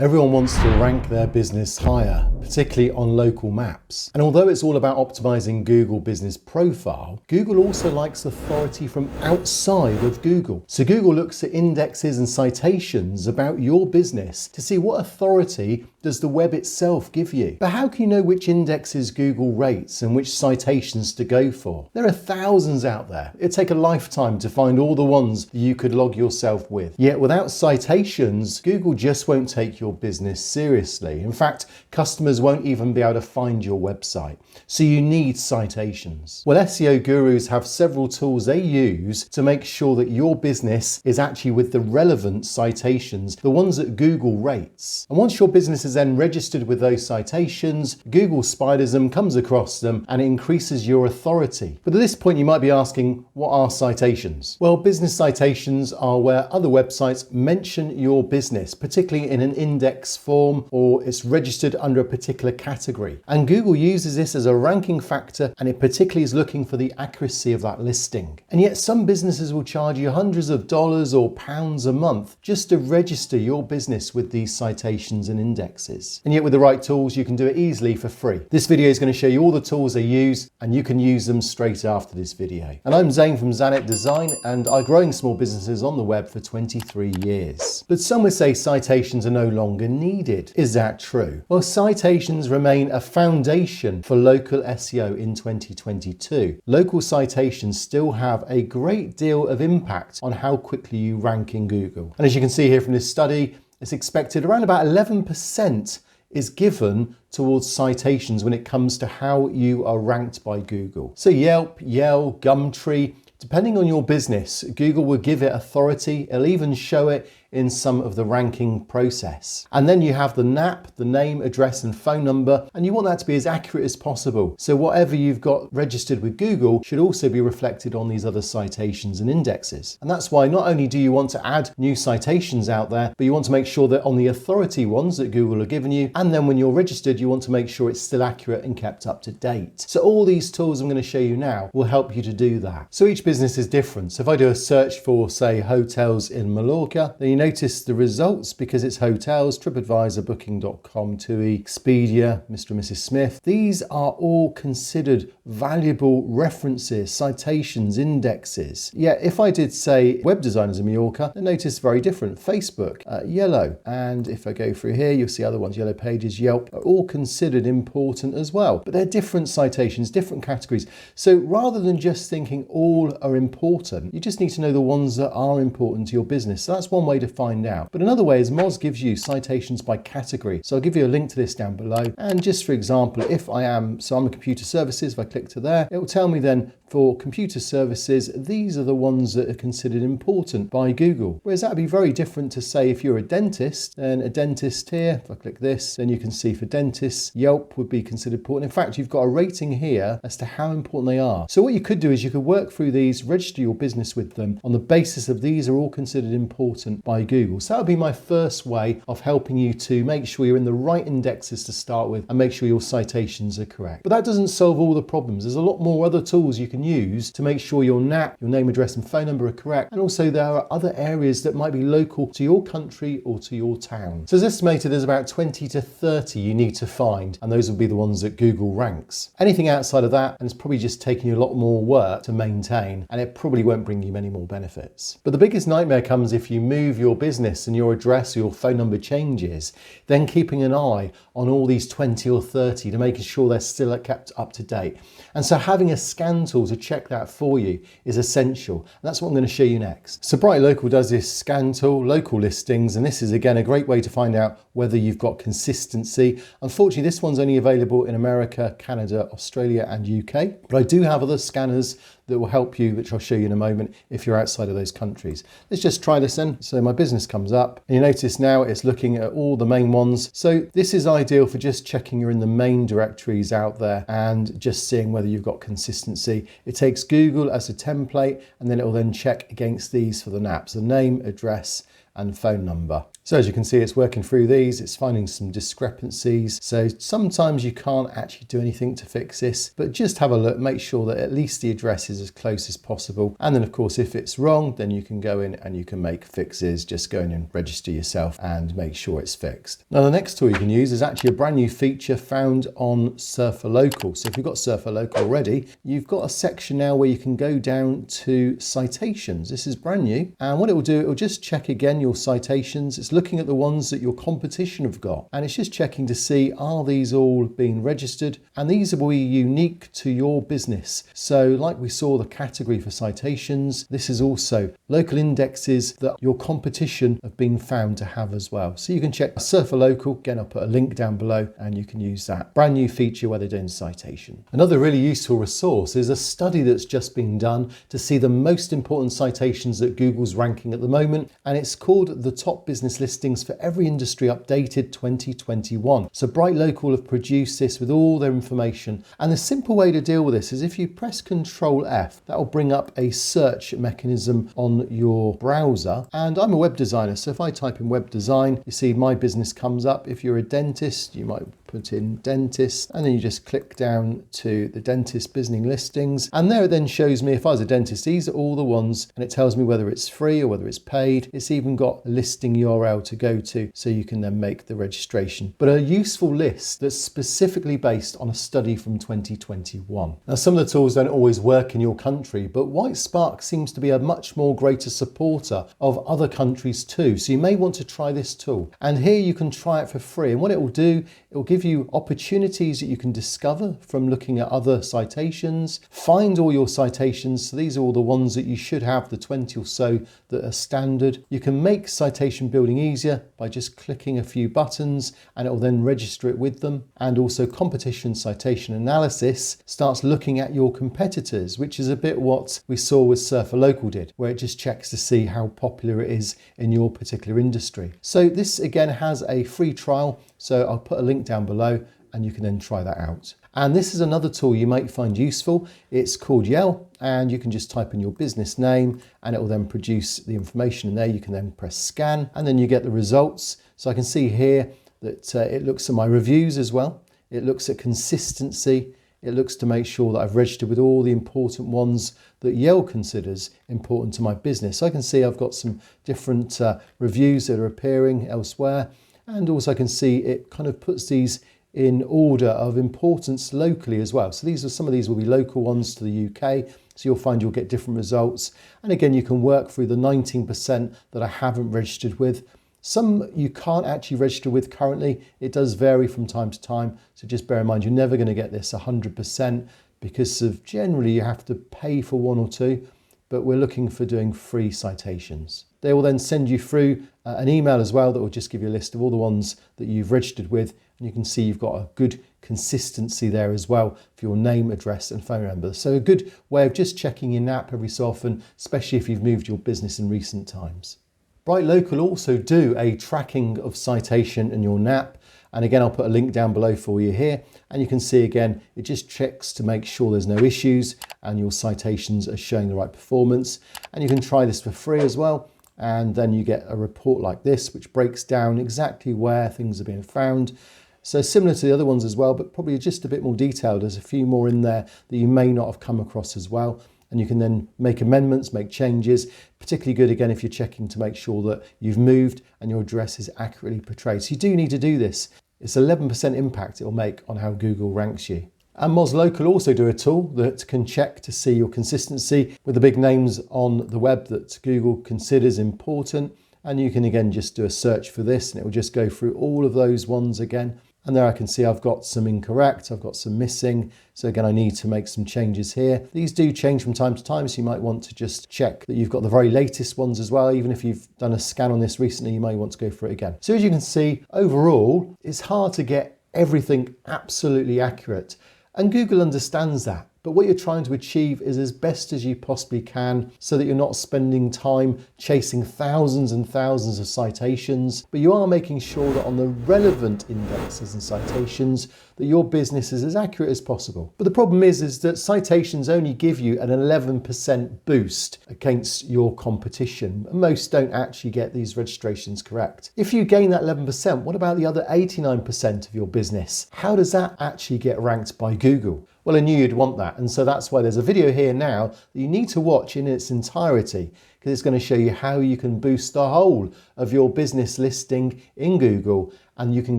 Everyone wants to rank their business higher, particularly on local maps. And although it's all about optimizing Google Business Profile, Google also likes authority from outside of Google. So Google looks at indexes and citations about your business to see what authority does the web itself give you. But how can you know which indexes Google rates and which citations to go for? There are thousands out there. It'd take a lifetime to find all the ones that you could log yourself with. Yet without citations, Google just won't take your business seriously. In fact, customers won't even be able to find your website. So you need citations. Well, SEO Gurus have several tools they use to make sure that your business is actually with the relevant citations, the ones that Google rates. And once your business is then registered with those citations, Google spiders them, comes across them, and it increases your authority. But at this point, you might be asking, what are citations? Well, business citations are where other websites mention your business, particularly in an index form, or it's registered under a particular category. And Google uses this as a ranking factor, and it particularly is looking for the accuracy of that listing. And yet some businesses will charge you hundreds of dollars or pounds a month just to register your business with these citations and indexes. And yet with the right tools, you can do it easily for free. This video is going to show you all the tools they use, and you can use them straight after this video. And I'm Zane from Zanet Design, and I'm growing small businesses on the web for 23 years. But some would say citations are no longer needed. Is that true? Well, citations remain a foundation for local SEO in 2022. Local citations still have a great deal of impact on how quickly you rank in Google. And as you can see here from this study, it's expected around about 11% is given towards citations when it comes to how you are ranked by Google. So Yelp, Yale, Gumtree, depending on your business, Google will give it authority. It'll even show it in some of the ranking process. And then you have the NAP, the name, address, and phone number, and you want that to be as accurate as possible. So whatever you've got registered with Google should also be reflected on these other citations and indexes. And that's why not only do you want to add new citations out there, but you want to make sure that on the authority ones that Google have given you, and then when you're registered, you want to make sure it's still accurate and kept up to date. So all these tools I'm going to show you now will help you to do that. So each business is different. So if I do a search for, say, hotels in Mallorca, then you notice the results, because it's hotels, TripAdvisor, Booking.com, TUI, Expedia, Mr. and Mrs. Smith. These are all considered valuable references, citations, indexes. Yet if I did say web designers in Mallorca, then notice very different. Facebook, yellow. And if I go through here, you'll see other ones, Yellow Pages, Yelp, are all considered important as well. But they're different citations, different categories. So rather than just thinking all are important, you just need to know the ones that are important to your business. So that's one way to find out. But another way is Moz gives you citations by category. So I'll give you a link to this down below. And just for example, if I'm a computer services, if I click to there, it will tell me then for computer services, these are the ones that are considered important by Google. Whereas that would be very different to say if you're a dentist, then a dentist here, if I click this, then you can see for dentists, Yelp would be considered important. In fact, you've got a rating here as to how important they are. So what you could do is you could work through these, register your business with them on the basis of these are all considered important by Google. So that would be my first way of helping you to make sure you're in the right indexes to start with and make sure your citations are correct. But that doesn't solve all the problems. There's a lot more other tools you can use to make sure your NAP, your name, address, and phone number are correct. And also there are other areas that might be local to your country or to your town. So it's estimated there's about 20 to 30 you need to find, and those will be the ones that Google ranks. Anything outside of that, and it's probably just taking you a lot more work to maintain, and it probably won't bring you many more benefits. But the biggest nightmare comes if you move your business and your address or your phone number changes, then keeping an eye on all these 20 or 30 to making sure they're still kept up to date. And so having a scan tool to check that for you is essential. And that's what I'm going to show you next. So Bright Local does this scan tool, local listings, and this is again a great way to find out whether you've got consistency. Unfortunately, this one's only available in America, Canada, Australia, and UK. But I do have other scanners that will help you, which I'll show you in a moment if you're outside of those countries. Let's just try this in. So my business comes up, and you notice now it's looking at all the main ones. So this is ideal for just checking you're in the main directories out there and just seeing whether you've got consistency. It takes Google as a template, and then it will then check against these for the NAPs, the name, address, and phone number. So as you can see, it's working through these, it's finding some discrepancies. So sometimes you can't actually do anything to fix this, but just have a look, make sure that at least the address is as close as possible. And then of course, if it's wrong, then you can go in and you can make fixes. Just go in and register yourself and make sure it's fixed. Now the next tool you can use is actually a brand new feature found on Surfer Local. So if you've got Surfer Local already, you've got a section now where you can go down to citations. This is brand new. And what it will do, it will just check again your citations. It's looking at the ones that your competition have got, and it's just checking to see, are these all being registered, and these will be unique to your business. So like we saw the category for citations, this is also local indexes that your competition have been found to have as well. So you can check Surfer Local. Again, I'll put a link down below and you can use that brand new feature where they're doing citation. Another really useful resource is a study that's just been done to see the most important citations that Google's ranking at the moment, and it's called the Top Business Listings for Every Industry Updated 2021. So Bright Local have produced this with all their information, and the simple way to deal with this is if you press Control F, that will bring up a search mechanism on your browser. And I'm a web designer, so if I type in web design, you see my business comes up. If you're a dentist, you might put in dentist, and then you just click down to the dentist business listings, and there it then shows me, if I was a dentist, these are all the ones, and it tells me whether it's free or whether it's paid. It's even got a listing URL to go to, so you can then make the registration. But a useful list that's specifically based on a study from 2021. Now some of the tools don't always work in your country, but whitespark seems to be a much more greater supporter of other countries too, so you may want to try this tool. And here you can try it for free, and what it will do, it will give you opportunities that you can discover from looking at other citations. Find all your citations. So these are all the ones that you should have, the 20 or so that are standard. You can make citation building easier by just clicking a few buttons, and it will then register it with them. And also competition citation analysis starts looking at your competitors, which is a bit what we saw with Surfer Local did, where it just checks to see how popular it is in your particular industry. So this again has a free trial, so I'll put a link down below and you can then try that out. And this is another tool you might find useful. It's called Yell, and you can just type in your business name and it will then produce the information in there. You can then press scan and then you get the results. So I can see here that it looks at my reviews as well. It looks at consistency. It looks to make sure that I've registered with all the important ones that Yell considers important to my business. So I can see I've got some different reviews that are appearing elsewhere. And also I can see it kind of puts these in order of importance locally as well. So some of these will be local ones to the UK. So you'll find you'll get different results. And again, you can work through the 19% that I haven't registered with. Some you can't actually register with currently. It does vary from time to time. So just bear in mind, you're never going to get this 100% because of generally you have to pay for one or two, but we're looking for doing free citations. They will then send you through an email as well that will just give you a list of all the ones that you've registered with. And you can see you've got a good consistency there as well for your name, address and phone number. So a good way of just checking your NAP every so often, especially if you've moved your business in recent times. Bright Local also do a tracking of citation in your NAP. And again, I'll put a link down below for you here. And you can see again, it just checks to make sure there's no issues and your citations are showing the right performance. And you can try this for free as well. And then you get a report like this, which breaks down exactly where things are being found. So similar to the other ones as well, but probably just a bit more detailed. There's a few more in there that you may not have come across as well. And you can then make amendments, make changes. Particularly good, again, if you're checking to make sure that you've moved and your address is accurately portrayed. So you do need to do this. It's 11% impact it will make on how Google ranks you. And Moz Local also do a tool that can check to see your consistency with the big names on the web that Google considers important. And you can again just do a search for this and it will just go through all of those ones again. And there I can see I've got some incorrect, I've got some missing. So again, I need to make some changes here. These do change from time to time, so you might want to just check that you've got the very latest ones as well. Even if you've done a scan on this recently, you may want to go for it again. So as you can see, overall, it's hard to get everything absolutely accurate. And Google understands that. But what you're trying to achieve is as best as you possibly can so that you're not spending time chasing thousands and thousands of citations, but you are making sure that on the relevant indexes and citations that your business is as accurate as possible. But the problem is that citations only give you an 11% boost against your competition. Most don't actually get these registrations correct. If you gain that 11%, what about the other 89% of your business? How does that actually get ranked by Google? Well, I knew you'd want that, and so that's why there's a video here now that you need to watch in its entirety, because it's going to show you how you can boost the whole of your business listing in Google, and you can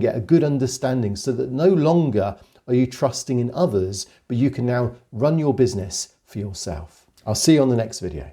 get a good understanding so that no longer are you trusting in others, but you can now run your business for yourself. I'll see you on the next video.